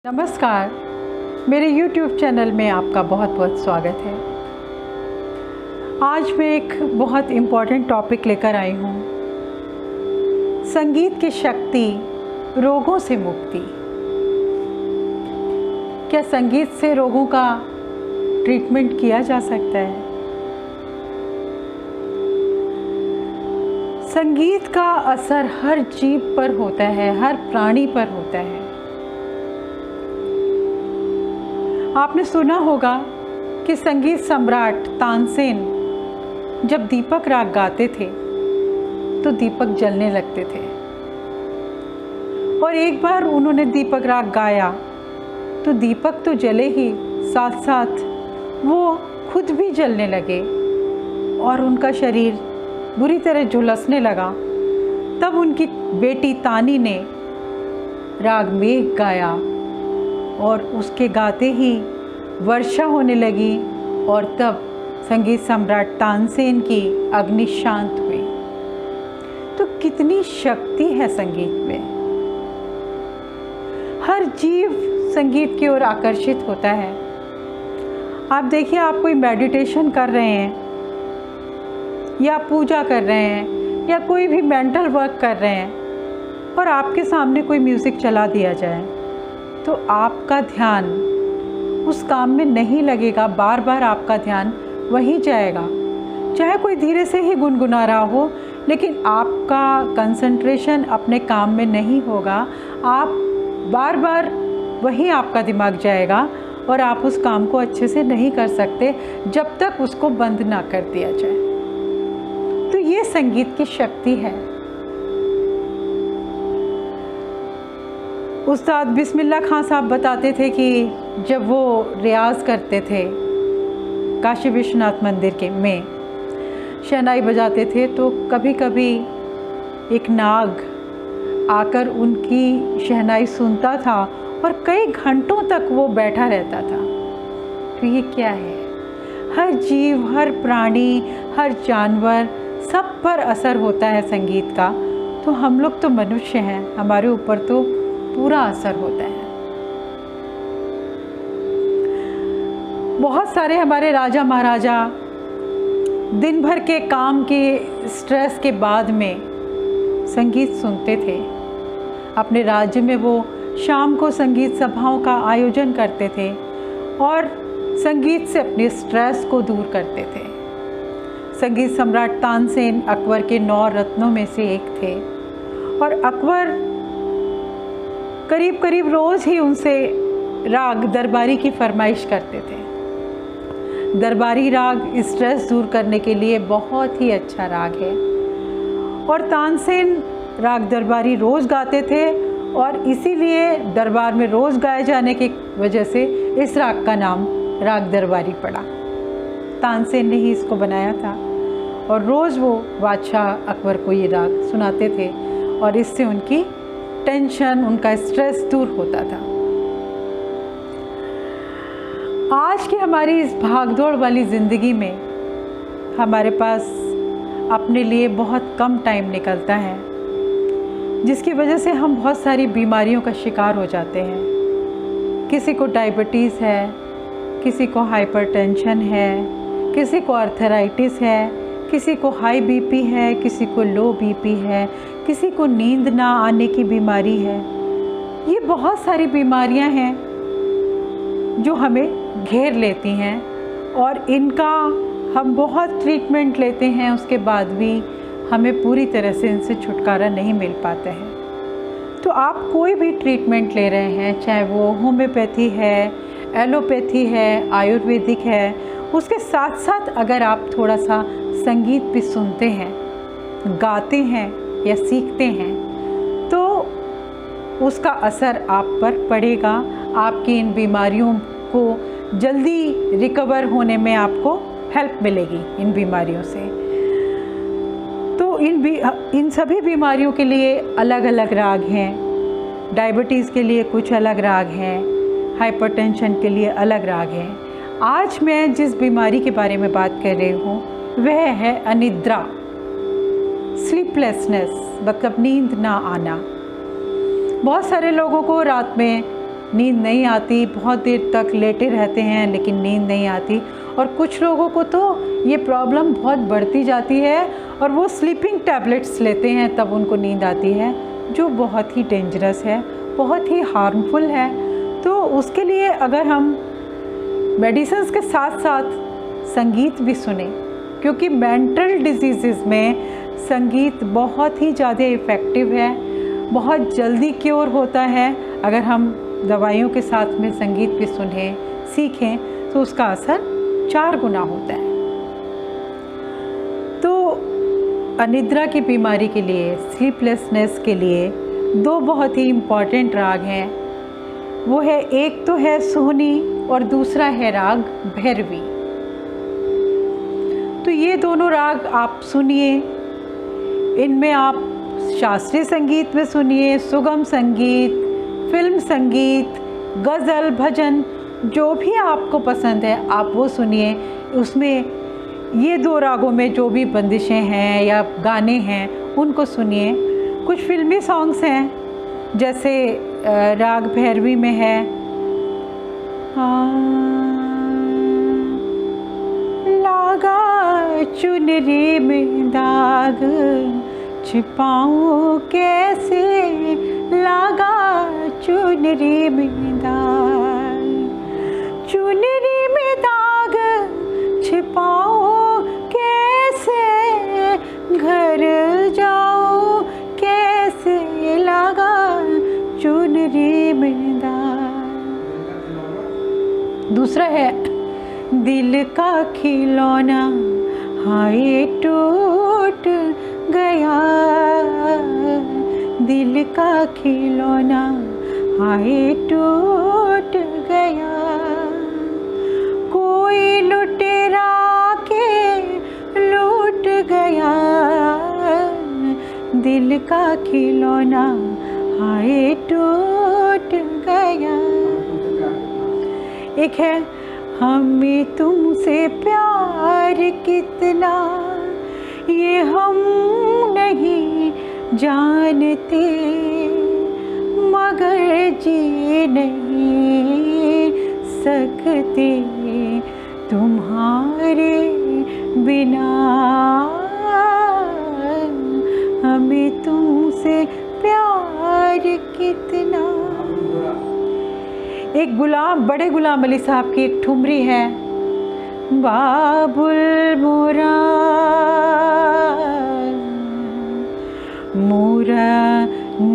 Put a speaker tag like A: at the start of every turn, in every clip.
A: नमस्कार, मेरे YouTube channel में आपका बहुत बहुत स्वागत है। आज मैं एक बहुत इम्पॉर्टेंट टॉपिक लेकर आई हूँ, संगीत की शक्ति, रोगों से मुक्ति। क्या संगीत से रोगों का ट्रीटमेंट किया जा सकता है? संगीत का असर हर जीव पर होता है, हर प्राणी पर होता है। आपने सुना होगा कि संगीत सम्राट तानसेन जब दीपक राग गाते थे तो दीपक जलने लगते थे, और एक बार उन्होंने दीपक राग गाया तो दीपक तो जले ही, साथ साथ वो खुद भी जलने लगे और उनका शरीर बुरी तरह झुलसने लगा। तब उनकी बेटी तानी ने राग मेघ गाया और उसके गाते ही वर्षा होने लगी, और तब संगीत सम्राट तानसेन की अग्नि शांत हुई। तो कितनी शक्ति है संगीत में। हर जीव संगीत की ओर आकर्षित होता है। आप देखिए, आप कोई मेडिटेशन कर रहे हैं या पूजा कर रहे हैं या कोई भी मेंटल वर्क कर रहे हैं और आपके सामने कोई म्यूज़िक चला दिया जाए तो आपका ध्यान उस काम में नहीं लगेगा, बार बार आपका ध्यान वहीं जाएगा। चाहे कोई धीरे से ही गुनगुना रहा हो, लेकिन आपका कंसंट्रेशन अपने काम में नहीं होगा। आप बार बार वहीं आपका दिमाग जाएगा और आप उस काम को अच्छे से नहीं कर सकते जब तक उसको बंद ना कर दिया जाए। तो ये संगीत की शक्ति है। उस्ताद बिस्मिल्लाह खां साहब बताते थे कि जब वो रियाज़ करते थे काशी विश्वनाथ मंदिर में शहनाई बजाते थे तो कभी कभी एक नाग आकर उनकी शहनाई सुनता था और कई घंटों तक वो बैठा रहता था। तो ये क्या है? हर जीव, हर प्राणी, हर जानवर, सब पर असर होता है संगीत का। तो हम लोग तो मनुष्य हैं, हमारे ऊपर तो पूरा असर होता है। बहुत सारे हमारे राजा महाराजा दिन भर के काम के स्ट्रेस के बाद में संगीत सुनते थे। अपने राज्य में वो शाम को संगीत सभाओं का आयोजन करते थे और संगीत से अपने स्ट्रेस को दूर करते थे। संगीत सम्राट तानसेन अकबर के 9 रत्नों में से एक थे, और अकबर करीब करीब रोज़ ही उनसे राग दरबारी की फरमाइश करते थे। दरबारी राग स्ट्रेस दूर करने के लिए बहुत ही अच्छा राग है, और तानसेन राग दरबारी रोज़ गाते थे, और इसीलिए दरबार में रोज़ गाए जाने की वजह से इस राग का नाम राग दरबारी पड़ा। तानसेन ने ही इसको बनाया था, और रोज़ वो बादशाह अकबर को ये राग सुनाते थे, और इससे उनकी टेंशन, उनका स्ट्रेस दूर होता था। आज की हमारी इस भागदौड़ वाली ज़िंदगी में हमारे पास अपने लिए बहुत कम टाइम निकलता है, जिसकी वजह से हम बहुत सारी बीमारियों का शिकार हो जाते हैं। किसी को डायबिटीज़ है, किसी को हाइपरटेंशन है, किसी को आर्थराइटिस है, किसी को हाई बीपी है, किसी को लो बीपी है, किसी को नींद ना आने की बीमारी है। ये बहुत सारी बीमारियां हैं जो हमें घेर लेती हैं, और इनका हम बहुत ट्रीटमेंट लेते हैं, उसके बाद भी हमें पूरी तरह से इनसे छुटकारा नहीं मिल पाता है। तो आप कोई भी ट्रीटमेंट ले रहे हैं, चाहे वो होम्योपैथी है, एलोपैथी है, आयुर्वेदिक है, उसके साथ साथ अगर आप थोड़ा सा संगीत भी सुनते हैं, गाते हैं या सीखते हैं, तो उसका असर आप पर पड़ेगा। आपकी इन बीमारियों को जल्दी रिकवर होने में आपको हेल्प मिलेगी इन बीमारियों से। तो इन सभी बीमारियों के लिए अलग अलग राग हैं। डायबिटीज़ के लिए कुछ अलग राग हैं, हाइपरटेंशन के लिए अलग राग हैं। आज मैं जिस बीमारी के बारे में बात कर रही हूँ वह है अनिद्रा, स्लीपलेसनेस, मतलब नींद ना आना। बहुत सारे लोगों को रात में नींद नहीं आती, बहुत देर तक लेटे रहते हैं लेकिन नींद नहीं आती। और कुछ लोगों को तो ये प्रॉब्लम बहुत बढ़ती जाती है और वो स्लीपिंग टैबलेट्स लेते हैं तब उनको नींद आती है, जो बहुत ही डेंजरस है, बहुत ही हार्मफुल है। तो उसके लिए अगर हम मेडिसिन्स के साथ साथ संगीत भी सुने, क्योंकि मेंटल डिजीज़ में संगीत बहुत ही ज़्यादा इफ़ेक्टिव है, बहुत जल्दी क्योर होता है। अगर हम दवाइयों के साथ में संगीत भी सुनें, सीखें, तो उसका असर 4 गुना होता है। तो अनिद्रा की बीमारी के लिए, स्लीपलेसनेस के लिए 2 बहुत ही इम्पॉर्टेंट राग हैं। वो है, एक तो है सोहनी और दूसरा है राग भैरवी। तो ये दोनों राग आप सुनिए, इनमें आप शास्त्रीय संगीत में सुनिए, सुगम संगीत, फिल्म संगीत, गज़ल, भजन, जो भी आपको पसंद है आप वो सुनिए। उसमें ये 2 रागों में जो भी बंदिशें हैं या गाने हैं उनको सुनिए। कुछ फिल्मी सॉन्ग्स हैं, जैसे राग भैरवी में है लागा चुनरी में दाग छिपाऊं कैसे, लागा चुनरी में दाग, चुनरी में दाग छिपाऊं कैसे, घर जाऊं कैसे, लागा चुनरी में दाग। दूसरा है दिल का खिलौना हाय टूट गया, दिल का खिलौना हाय टूट गया, कोई लुटेरा के लूट गया, दिल का खिलौना हाय टूट गया। एक है, हमें तुमसे प्यार कितना ये हम नहीं जानते, मगर जी नहीं सकते तुम्हारे बिना, हमें तुमसे प्यार कितना। एक बड़े गुलाम अली साहब की एक ठुमरी है, बाबुल मोरा मोरा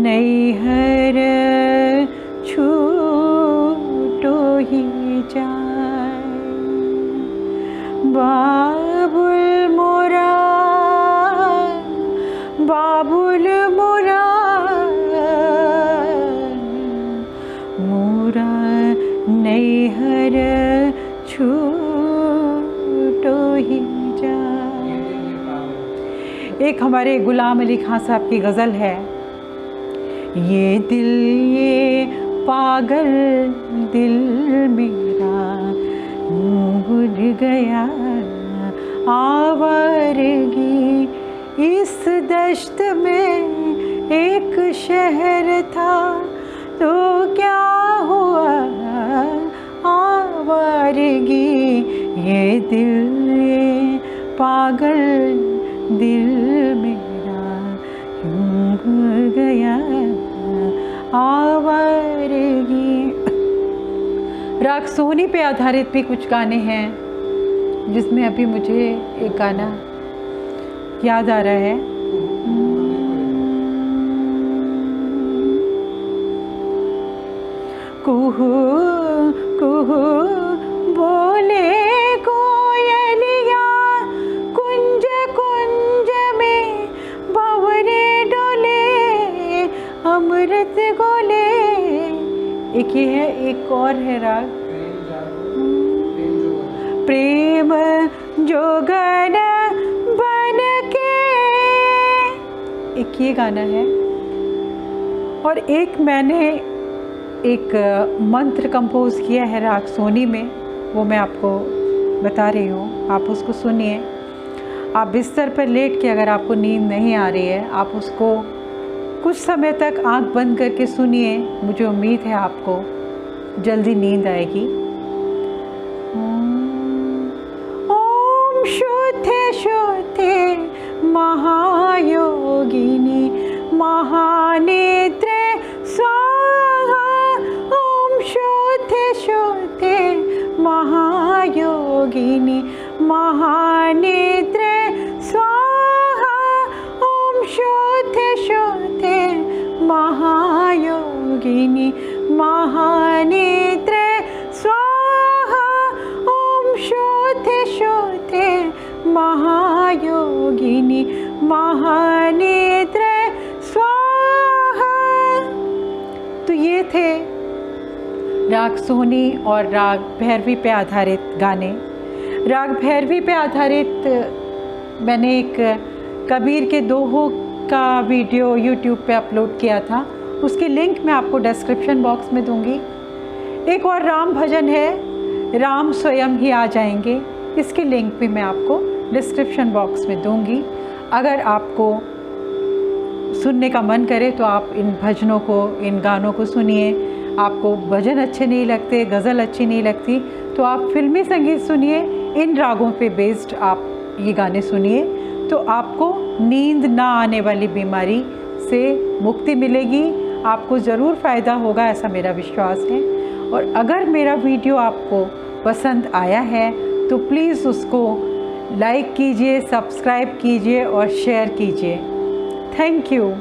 A: नैहर छूटो ही जाए, बाबुल मोरा बाबुल मोरा मोरा नैहर छूटो ही जाए। एक हमारे गुलाम अली खान साहब की गज़ल है, ये दिल ये पागल दिल मेरा भूल गया आवारगी, इस दश्त में एक शहर था तो क्या हुआ आवारगी, ये दिल ये पागल दिल मेरा क्यों भूल गया आवारगी। राग सोहनी पे आधारित भी कुछ गाने हैं, जिसमें अभी मुझे एक गाना याद आ रहा है। कुहू कुहू बोले कोयलिया, कुंज कुंज में भंवरे डोले अमृत गोले। एक ये है, एक और है राग प्रेम जोगन बन के, एक ये गाना है। और एक मैंने एक मंत्र कंपोज किया है राग सोनी में, वो मैं आपको बता रही हूँ, आप उसको सुनिए। आप बिस्तर पर लेट के अगर आपको नींद नहीं आ रही है, आप उसको कुछ समय तक आंख बंद करके सुनिए, मुझे उम्मीद है आपको जल्दी नींद आएगी। ओम शुद्धे शुद्धे महायोगिनी महानेत्रे स्वाहा। ओम शुद्धे शुद्धे महायोगिनी महानेत्रे स्वाहा। ओम शुद्धे शुद्धे महायोगिनी महानेत्रे स्वाहा। ओम शुद्धे शुद्धे महायोगिनी महानेत्रे स्वाहा। तो ये थे राग सोनी और राग भैरवी पे आधारित गाने। राग भैरवी पे आधारित मैंने एक कबीर के दोहों का वीडियो यूट्यूब पे अपलोड किया था, उसकी लिंक मैं आपको डिस्क्रिप्शन बॉक्स में दूंगी। एक और राम भजन है, राम स्वयं ही आ जाएंगे, इसकी लिंक भी मैं आपको डिस्क्रिप्शन बॉक्स में दूंगी। अगर आपको सुनने का मन करे तो आप इन भजनों को, इन गानों को सुनिए। आपको भजन अच्छे नहीं लगते, गज़ल अच्छी नहीं लगती, तो आप फिल्मी संगीत सुनिए, इन रागों पे बेस्ड आप ये गाने सुनिए, तो आपको नींद ना आने वाली बीमारी से मुक्ति मिलेगी। आपको ज़रूर फ़ायदा होगा, ऐसा मेरा विश्वास है। और अगर मेरा वीडियो आपको पसंद आया है तो प्लीज़ उसको लाइक कीजिए, सब्सक्राइब कीजिए और शेयर कीजिए। Thank you.